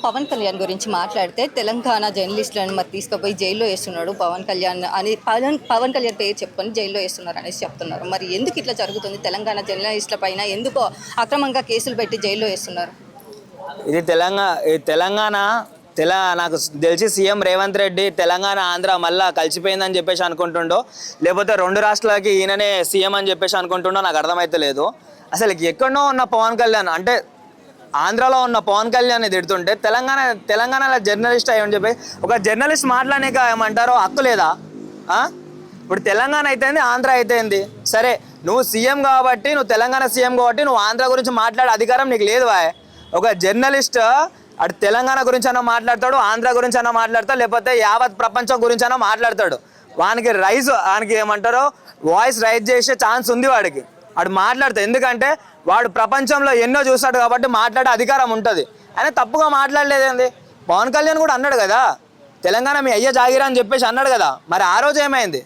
పవన్ కళ్యాణ్ గురించి మాట్లాడితే తెలంగాణ జర్నలిస్టులను మరి తీసుకుపోయి జైల్లో వేస్తున్నాడు పవన్ కళ్యాణ్ అని పవన్ కళ్యాణ్ పేరు చెప్పుకొని జైల్లో వేస్తున్నారు అనేసి చెప్తున్నారు. మరి ఎందుకు ఇట్లా జరుగుతుంది? తెలంగాణ జర్నలిస్టుల పైన ఎందుకు అక్రమంగా కేసులు పెట్టి జైల్లో వేస్తున్నారు? ఇది తెలంగాణ నాకు తెలిసి సీఎం రేవంత్ రెడ్డి తెలంగాణ ఆంధ్ర మళ్ళీ కలిసిపోయిందని చెప్పేసి అనుకుంటుండో, లేకపోతే రెండు రాష్ట్రాలకి ఈయననే సీఎం అని చెప్పేసి అనుకుంటుండో నాకు అర్థమైతే లేదు. అసలు ఎక్కడో ఉన్న పవన్ కళ్యాణ్ అంటే ఆంధ్రాలో ఉన్న పవన్ కళ్యాణ్ తిడుతుంటే తెలంగాణలో జర్నలిస్ట్ అయ్యని చెప్పి ఒక జర్నలిస్ట్ మాట్లాడలేక ఏమంటారో హక్కు లేదా? ఇప్పుడు తెలంగాణ అయితేంది, ఆంధ్ర అయితేంది. సరే నువ్వు సీఎం కాబట్టి, నువ్వు తెలంగాణ సీఎం కాబట్టి నువ్వు ఆంధ్ర గురించి మాట్లాడే అధికారం నీకు లేదు. ఒక జర్నలిస్ట్ అటు తెలంగాణ గురించి అన్నా మాట్లాడతాడు, ఆంధ్ర గురించి అన్నా మాట్లాడతాడు, లేకపోతే యావత్ ప్రపంచం గురించి అన్నా మాట్లాడతాడు. వానికి ఏమంటారో వాయిస్ రైజ్ చేసే ఛాన్స్ ఉంది వాడికి. వాడు మాట్లాడతాడు, ఎందుకంటే వాడు ప్రపంచంలో ఎన్నో చూస్తాడు కాబట్టి మాట్లాడే అధికారం ఉంటుంది. ఆయన తప్పుగా మాట్లాడలేదేంది? పవన్ కళ్యాణ్ కూడా అన్నాడు కదా, తెలంగాణ మీ అయ్య జాగిరా అని చెప్పేసి అన్నాడు కదా. మరి ఆ రోజు ఏమైంది?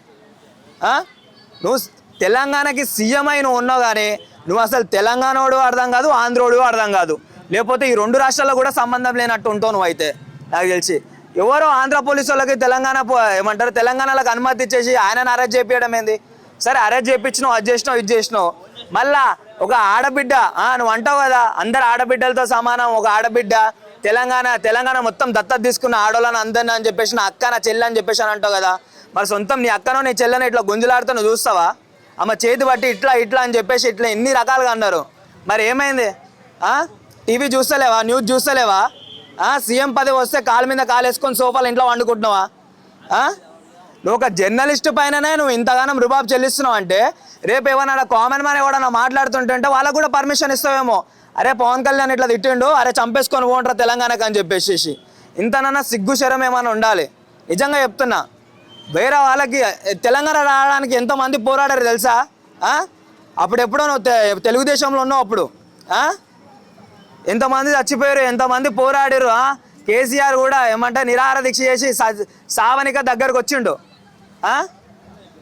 నువ్వు తెలంగాణకి సీఎం అయి నువ్వు ఉన్నావు, కానీ నువ్వు అసలు తెలంగాణోడు అర్థం కాదు, ఆంధ్రోడు అర్థం కాదు, లేకపోతే ఈ రెండు రాష్ట్రాల్లో కూడా సంబంధం లేనట్టు ఉంటావు నువ్వు. అయితే నాకు తెలిసి ఎవరో ఆంధ్ర పోలీసు వాళ్ళకి తెలంగాణలోకి అనుమతి ఇచ్చేసి ఆయనను అరెస్ట్ చేయించడం ఏంది? సరే అరెస్ట్ చేయించినావు, అది చేసినావు, ఇది చేసినావు. మళ్ళా ఒక ఆడబిడ్డ, నువ్వు అంటావు కదా అందరు ఆడబిడ్డలతో సమానం, ఒక ఆడబిడ్డ తెలంగాణ మొత్తం దత్తత తీసుకున్న ఆడోళ్ళని అందరిని అని చెప్పేసి నా అక్క నా చెల్లి అని చెప్పేసి అని అంటావు కదా. మరి సొంతం నీ అక్కనో నీ చెల్లెనో ఇట్లా గుంజులాడుతూ నువ్వు చూస్తావా? అమ్మ చేతి బట్టి ఇట్లా అని చెప్పేసి ఇట్లా ఎన్ని రకాలుగా అన్నారు. మరి ఏమైంది? టీవీ చూస్తలేవా? న్యూస్ చూస్తలేవా? సీఎం పదవి వస్తే కాలు మీద కాలు వేసుకొని సోఫాలు ఇంట్లో వండుకుంటున్నావా? నువ్వు ఒక జర్నలిస్ట్ పైననే నువ్వు ఇంతగానం రుబాబు చెల్లిస్తున్నావు అంటే రేపు ఏమన్నా కామన్ మ్యాన్ ఎవడన్నా మాట్లాడుతుంటే వాళ్ళకు కూడా పర్మిషన్ ఇస్తావేమో. అరే పవన్ కళ్యాణ్ ఇట్లా తిట్టిండు, అరే చంపేసుకొని పోంటారు తెలంగాణకి అని చెప్పేసి. ఇంతనన్నా సిగ్గు శరం ఏమైనా ఉండాలి. నిజంగా చెప్తున్నా, వేరే వాళ్ళకి తెలంగాణ రావడానికి ఎంతమంది పోరాడారు తెలుసా? అప్పుడెప్పుడో నువ్వు తెలుగుదేశంలో ఉన్నావు, అప్పుడు ఎంతమంది చచ్చిపోయారు, ఎంతమంది పోరాడారు. కేసీఆర్ కూడా ఏమంటే నిరాహార దీక్ష చేసి సావనిక దగ్గరకు వచ్చిండు.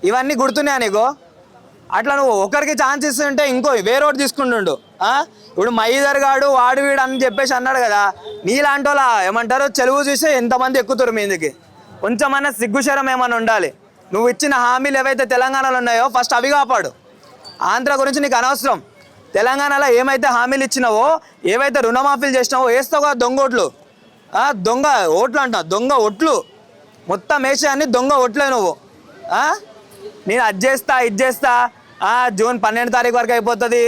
ఇవన్నీ గుర్తున్నాయా నీకు? అట్లా నువ్వు ఒకరికి ఛాన్స్ ఇస్తుంటే ఇంకో వేరేోటి తీసుకుంటుండు. ఇప్పుడు మైదర్ గాడు వాడు వీడు అని చెప్పేసి అన్నాడు కదా. నీలాంటి వాళ్ళ ఏమంటారు చెలువు చూస్తే ఎంతమంది ఎక్కుతారు మీదికి. కొంచెమన్నా సిగ్గుశరం ఏమైనా ఉండాలి. నువ్వు ఇచ్చిన హామీలు ఏవైతే తెలంగాణలో ఉన్నాయో ఫస్ట్ అవి కాపాడు. ఆంధ్ర గురించి నీకు అనవసరం. తెలంగాణలో ఏమైతే హామీలు ఇచ్చినావో, ఏవైతే రుణమాఫీలు చేసినావో వేస్తావు కదా దొంగ ఓట్లు. దొంగ ఓట్లు అంటున్నావు, దొంగ ఓట్లు మొత్తం వేసేయన్ని దొంగ ఓట్లే నువ్వు. నేను అది చేస్తా ఇది చేస్తా, జూన్ 12 తారీఖు వరకు అయిపోతుంది,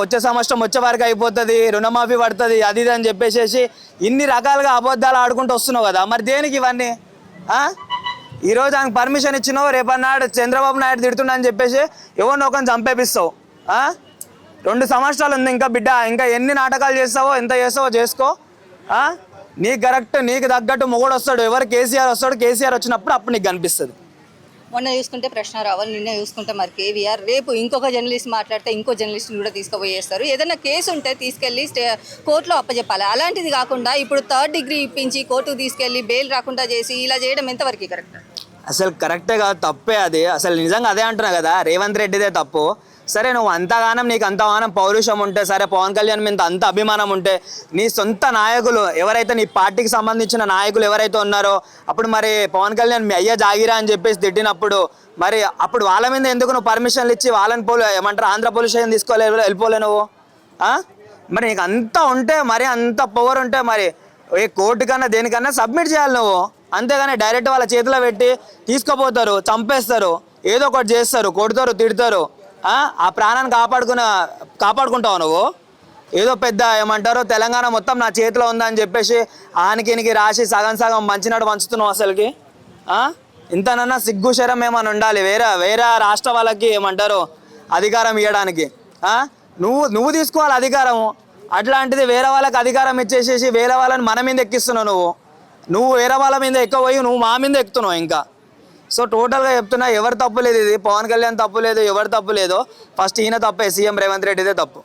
వచ్చే సంవత్సరం వచ్చే వరకు అయిపోతుంది, రుణమాఫీ పడుతుంది, అది ఇది అని చెప్పేసి ఇన్ని రకాలుగా అబద్ధాలు ఆడుకుంటూ వస్తున్నావు కదా. మరి దేనికి ఇవన్నీ? ఈరోజు ఆయనకు పర్మిషన్ ఇచ్చినావు, రేపన్నాడు చంద్రబాబు నాయుడు తిడుతుండని చెప్పేసి ఎవరినో ఒకరిని చంపేపిస్తావు. 2 సంవత్సరాలు ఉంది ఇంకా బిడ్డ, ఇంకా ఎన్ని నాటకాలు చేస్తావో ఎంత చేస్తావో చేసుకో. నీకు కరెక్ట్, నీకు తగ్గట్టు మొగుడు వస్తాడు. ఎవరు? కేసీఆర్ వస్తాడు. కేసీఆర్ వచ్చినప్పుడు అప్పుడు నీకు కనిపిస్తుంది. మొన్న చూసుకుంటే ప్రశ్న రావాలి, నిన్న చూసుకుంటే మరి కేవీఆర్, రేపు ఇంకొక జర్నలిస్ట్ మాట్లాడితే ఇంకో జర్నలిస్ట్ని కూడా తీసుకుపోయేస్తారు. ఏదైనా కేసు ఉంటే తీసుకెళ్ళి కోర్టులో అప్పచెప్పాలి. అలాంటిది కాకుండా ఇప్పుడు 3rd డిగ్రీ ఇప్పించి కోర్టుకు తీసుకెళ్ళి బెయిల్ రాకుండా చేసి ఇలా చేయడం ఎంతవరకు కరెక్ట్? అసలు కరెక్టే కాదు, తప్పే అది. అసలు నిజంగా అదే అంటున్నా కదా, రేవంత్ రెడ్డిదే తప్పు. సరే నువ్వు అంతగానం నీకు అంతగానం పౌరుషం ఉంటే, సరే పవన్ కళ్యాణ్ మీద అంత అభిమానం ఉంటే, నీ సొంత నాయకులు ఎవరైతే నీ పార్టీకి సంబంధించిన నాయకులు ఎవరైతే ఉన్నారో అప్పుడు మరి పవన్ కళ్యాణ్ మీ అయ్య జాగిరా అని చెప్పేసి తిట్టినప్పుడు మరి అప్పుడు వాళ్ళ మీద ఎందుకు నువ్వు పర్మిషన్లు ఇచ్చి వాళ్ళని ఏమంటారు ఆంధ్ర పోలీస్ స్టేషన్ వెళ్ళిపోలే నువ్వు? మరి నీకు అంత ఉంటే, మరి అంత పవర్ ఉంటే మరి ఏ కోర్టు కన్నా దేనికన్నా సబ్మిట్ చేయాలి నువ్వు. అంతేగాని డైరెక్ట్ వాళ్ళ చేతిలో పెట్టి తీసుకుపోతారు, చంపేస్తారు, ఏదో ఒకటి చేస్తారు, కొడతారు, తిడతారు. ఆ ప్రాణాన్ని కాపాడుకుంటావు నువ్వు. ఏదో పెద్ద ఏమంటారో తెలంగాణ మొత్తం నా చేతిలో ఉందని చెప్పేసి ఆనికి రాసి సగం సగం మంచినాడు పంచుతున్నావు. అసలుకి ఇంతనన్నా సిగ్గు శరం ఏమైనా ఉండాలి. వేరే రాష్ట్ర వాళ్ళకి ఏమంటారు అధికారం ఇవ్వడానికి. నువ్వు తీసుకోవాలి అధికారము. అట్లాంటిది వేరే వాళ్ళకి అధికారం ఇచ్చేసేసి వేరే వాళ్ళని మన మీద ఎక్కిస్తున్నావు. నువ్వు వేరే వాళ్ళ మీద ఎక్కువ నువ్వు మా మీద ఎక్కుతున్నావు ఇంకా. సో టోటల్గా చెప్తున్నా, ఎవరు తప్పు లేదు. ఇది పవన్ కళ్యాణ్ తప్పు లేదు, ఎవరు తప్పు లేదు. ఫస్ట్ ఈయన తప్పే, సీఎం రేవంత్ రెడ్డిదే తప్పు.